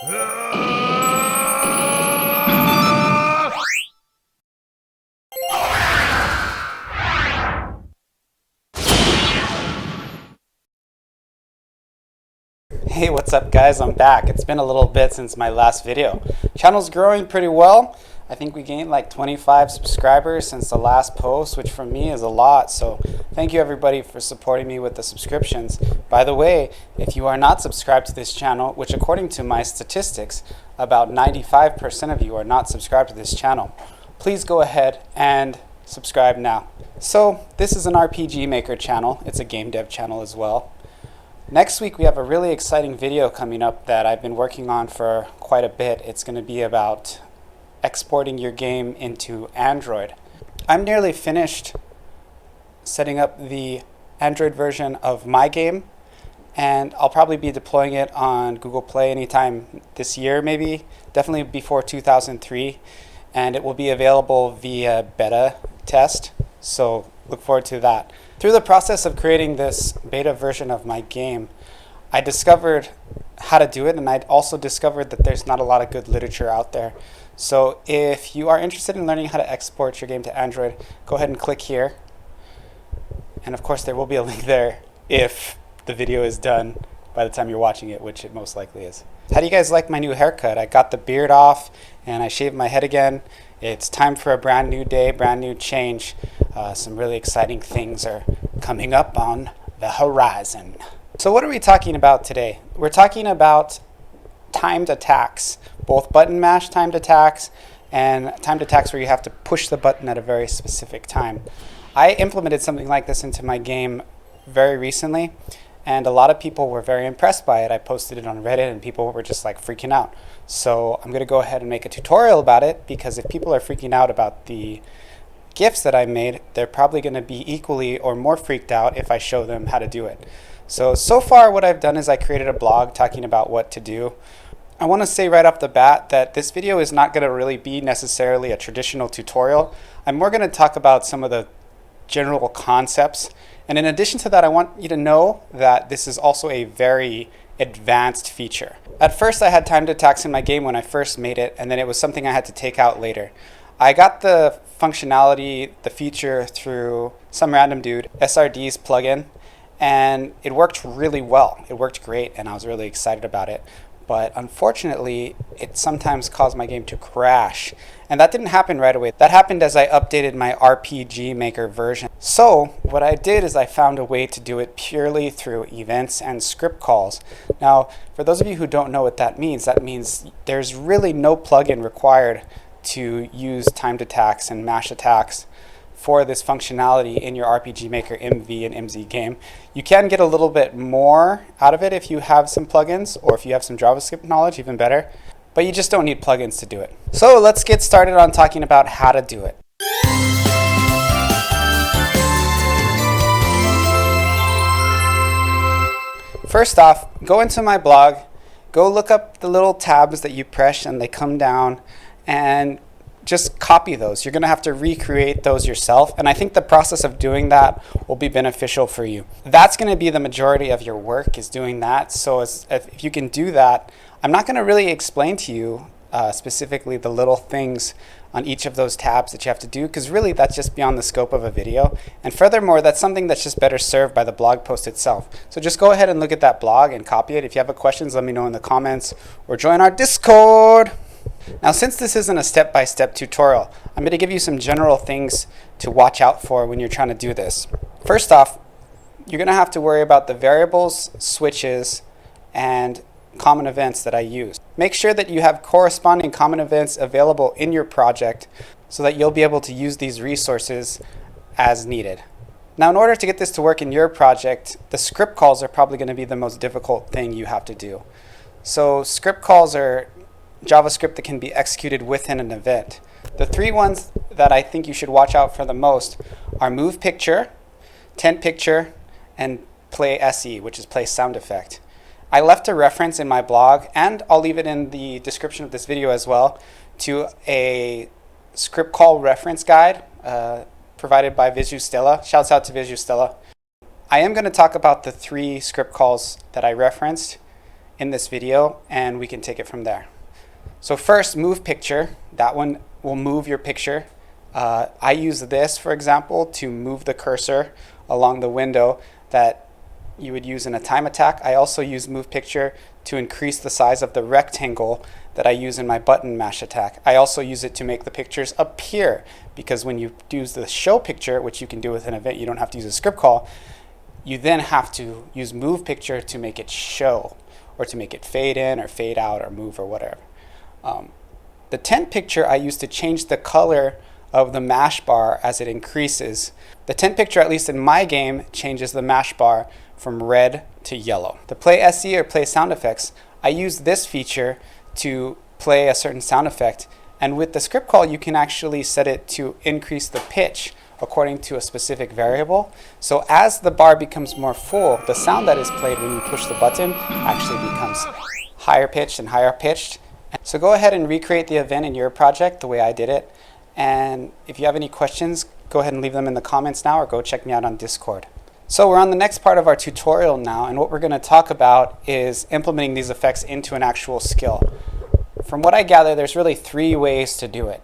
Hey, what's up guys? I'm back. It's been a little bit since my last video. Channel's growing pretty well. I think we gained like 25 subscribers since the last post, which for me is a lot. So thank you everybody for supporting me with the subscriptions. By the way, if you are not subscribed to this channel, which according to my statistics, about 95% of you are not subscribed to this channel, please go ahead and subscribe now. So this is an RPG Maker channel. It's a game dev channel as well. Next week we have a really exciting video coming up that I've been working on for quite a bit. It's going to be about exporting your game into Android. I'm nearly finished setting up the Android version of my game, and I'll probably be deploying it on Google Play anytime this year, maybe, definitely before 2003, and it will be available via beta test, so look forward to that. Through the process of creating this beta version of my game, I discovered how to do it, and I also discovered that there's not a lot of good literature out there. So if you are interested in learning how to export your game to Android, go ahead and click here. And of course there will be a link there if the video is done by the time you're watching it, which it most likely is. How do you guys like my new haircut? I got the beard off and I shaved my head again. It's time for a brand new day, brand new change. Some really exciting things are coming up on the horizon. So what are we talking about today? We're talking about timed attacks, both button mash timed attacks and timed attacks where you have to push the button at a very specific time. I implemented something like this into my game very recently, and a lot of people were very impressed by it. I posted it on Reddit and people were just like freaking out. So I'm going to go ahead and make a tutorial about it, because if people are freaking out about the GIFs that I made, they're probably going to be equally or more freaked out if I show them how to do it. So far what I've done is I created a blog talking about what to do. I want to say right off the bat that this video is not going to really be necessarily a traditional tutorial. I'm more going to talk about some of the general concepts. And in addition to that, I want you to know that this is also a very advanced feature. At first I had timed attacks in my game when I first made it, and then it was something I had to take out later. I got the functionality, the feature, through some random dude, SRD's plugin, and it worked really well. It worked great and I was really excited about it. But unfortunately, it sometimes caused my game to crash. And that didn't happen right away. That happened as I updated my RPG Maker version. So what I did is I found a way to do it purely through events and script calls. Now, for those of you who don't know what that means there's really no plugin required to use timed attacks and mash attacks for this functionality in your RPG Maker MV and MZ game. You can get a little bit more out of it if you have some plugins, or if you have some JavaScript knowledge, even better. But you just don't need plugins to do it. So let's get started on talking about how to do it. First off, go into my blog, go look up the little tabs that you press and they come down, and just copy those. You're going to have to recreate those yourself, and I think the process of doing that will be beneficial for you. That's going to be the majority of your work, is doing that. So if you can do that, I'm not going to really explain to you specifically the little things on each of those tabs that you have to do, because really that's just beyond the scope of a video. And furthermore, that's something that's just better served by the blog post itself. So just go ahead and look at that blog and copy it. If you have questions, let me know in the comments or join our Discord. Now, since this isn't a step-by-step tutorial, I'm going to give you some general things to watch out for when you're trying to do this. First off, you're going to have to worry about the variables, switches, and common events that I use. Make sure that you have corresponding common events available in your project so that you'll be able to use these resources as needed. Now, in order to get this to work in your project, the script calls are probably going to be the most difficult thing you have to do. So script calls are JavaScript that can be executed within an event. The three ones that I think you should watch out for the most are move picture, tent picture, and play SE, which is play sound effect. I left a reference in my blog, and I'll leave it in the description of this video as well, to a script call reference guide provided by Stella. Shouts out to Stella. I am going to talk about the three script calls that I referenced in this video, and we can take it from there. So first, move picture. That one will move your picture. I use this, for example, to move the cursor along the window that you would use in a time attack. I also use move picture to increase the size of the rectangle that I use in my button mash attack. I also use it to make the pictures appear, because when you use the show picture, which you can do with an event, you don't have to use a script call, you then have to use move picture to make it show, or to make it fade in or fade out or move or whatever. The tent picture I use to change the color of the mash bar as it increases. The tent picture, at least in my game, changes the mash bar from red to yellow. The play SE or play sound effects, I use this feature to play a certain sound effect, and with the script call you can actually set it to increase the pitch according to a specific variable. So as the bar becomes more full, the sound that is played when you push the button actually becomes higher pitched and higher pitched. So go ahead and recreate the event in your project the way I did it. And if you have any questions, go ahead and leave them in the comments now, or go check me out on Discord. So we're on the next part of our tutorial now, and what we're going to talk about is implementing these effects into an actual skill. From what I gather, there's really 3 ways to do it.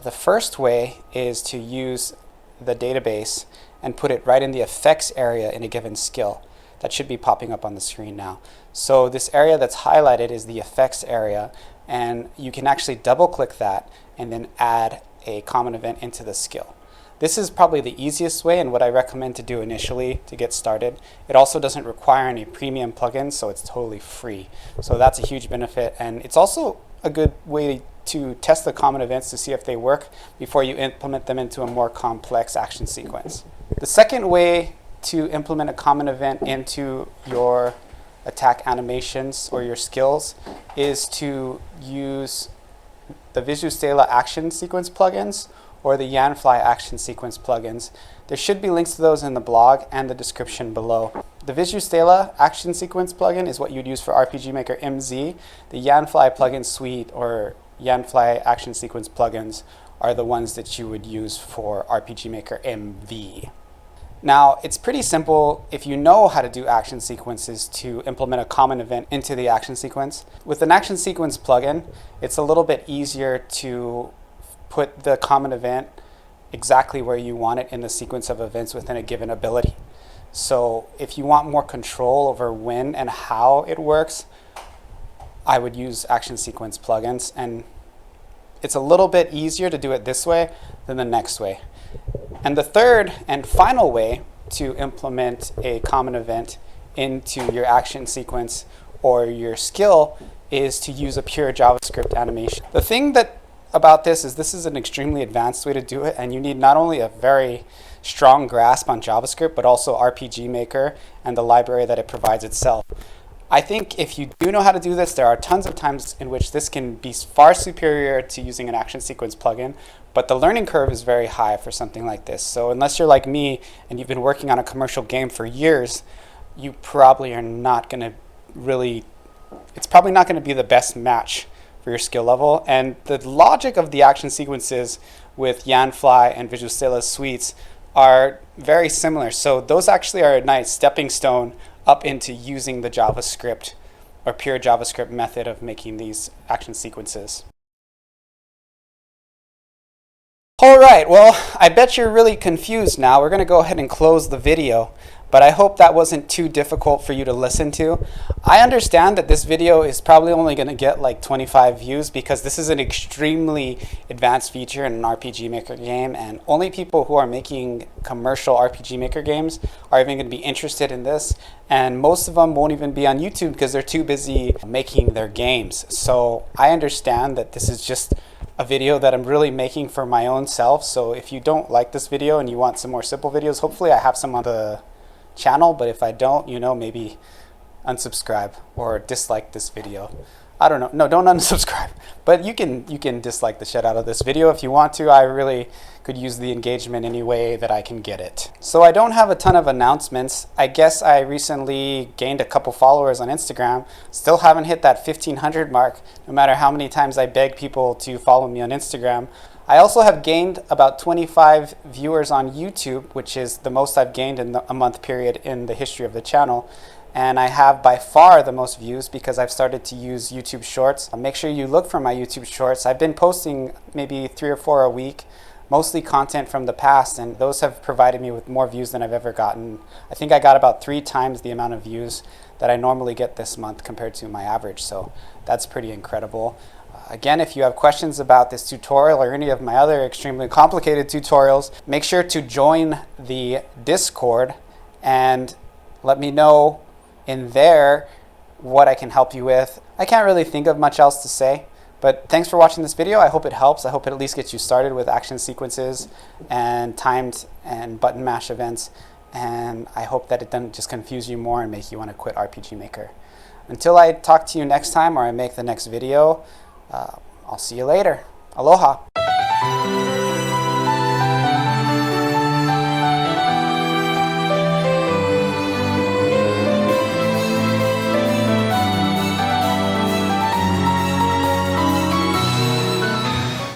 The first way is to use the database and put it right in the effects area in a given skill. That should be popping up on the screen now. So this area that's highlighted is the effects area, and you can actually double click that and then add a common event into the skill. This is probably the easiest way and what I recommend to do initially to get started. It also doesn't require any premium plugins, so it's totally free. So that's a huge benefit, and it's also a good way to test the common events to see if they work before you implement them into a more complex action sequence. The second way to implement a common event into your attack animations or your skills is to use the Visual action sequence plugins or the Yanfly action sequence plugins. There should be links to those in the blog and the description below. The Visual action sequence plugin is what you'd use for RPG Maker MZ. The Yanfly plugin suite or Yanfly action sequence plugins are the ones that you would use for RPG Maker MV. Now, it's pretty simple if you know how to do action sequences to implement a common event into the action sequence. With an action sequence plugin, it's a little bit easier to put the common event exactly where you want it in the sequence of events within a given ability. So if you want more control over when and how it works, I would use action sequence plugins, and it's a little bit easier to do it this way than the next way. And the third and final way to implement a common event into your action sequence or your skill is to use a pure JavaScript animation. The thing about this is an extremely advanced way to do it, and you need not only a very strong grasp on JavaScript, but also RPG Maker and the library that it provides itself. I think if you do know how to do this, there are tons of times in which this can be far superior to using an action sequence plugin, but the learning curve is very high for something like this. So unless you're like me and you've been working on a commercial game for years, you probably are not going to it's probably not going to be the best match for your skill level. And the logic of the action sequences with Yanfly and Visual suites are very similar. So those actually are a nice stepping stone up into using the JavaScript or pure JavaScript method of making these action sequences. All right, well, I bet you're really confused now. We're going to go ahead and close the video, but I hope that wasn't too difficult for you to listen to. I understand that this video is probably only going to get like 25 views because this is an extremely advanced feature in an RPG Maker game, and only people who are making commercial RPG Maker games are even going to be interested in this, and most of them won't even be on YouTube because they're too busy making their games. So I understand that this is just a video that I'm really making for my own self. So if you don't like this video and you want some more simple videos, hopefully I have some on the channel, but if I don't, maybe unsubscribe or dislike this video. I don't know. No, don't unsubscribe. But you can dislike the shit out of this video if you want to. I really could use the engagement any way that I can get it. So I don't have a ton of announcements. I guess I recently gained a couple followers on Instagram. Still haven't hit that 1,500 mark, no matter how many times I beg people to follow me on Instagram. I also have gained about 25 viewers on YouTube, which is the most I've gained in a month period in the history of the channel. and I have by far the most views because I've started to use YouTube Shorts. Make sure you look for my YouTube Shorts. I've been posting maybe 3 or 4 a week, mostly content from the past, and those have provided me with more views than I've ever gotten. I think I got about 3 times the amount of views that I normally get this month compared to my average, so that's pretty incredible. Again, if you have questions about this tutorial or any of my other extremely complicated tutorials, make sure to join the Discord and let me know in there what I can help you with. I can't really think of much else to say, but thanks for watching this video. I hope it helps. I hope it at least gets you started with action sequences and timed and button mash events, and I hope that it doesn't just confuse you more and make you want to quit RPG Maker. Until I talk to you next time or I make the next video, I'll see you later. Aloha.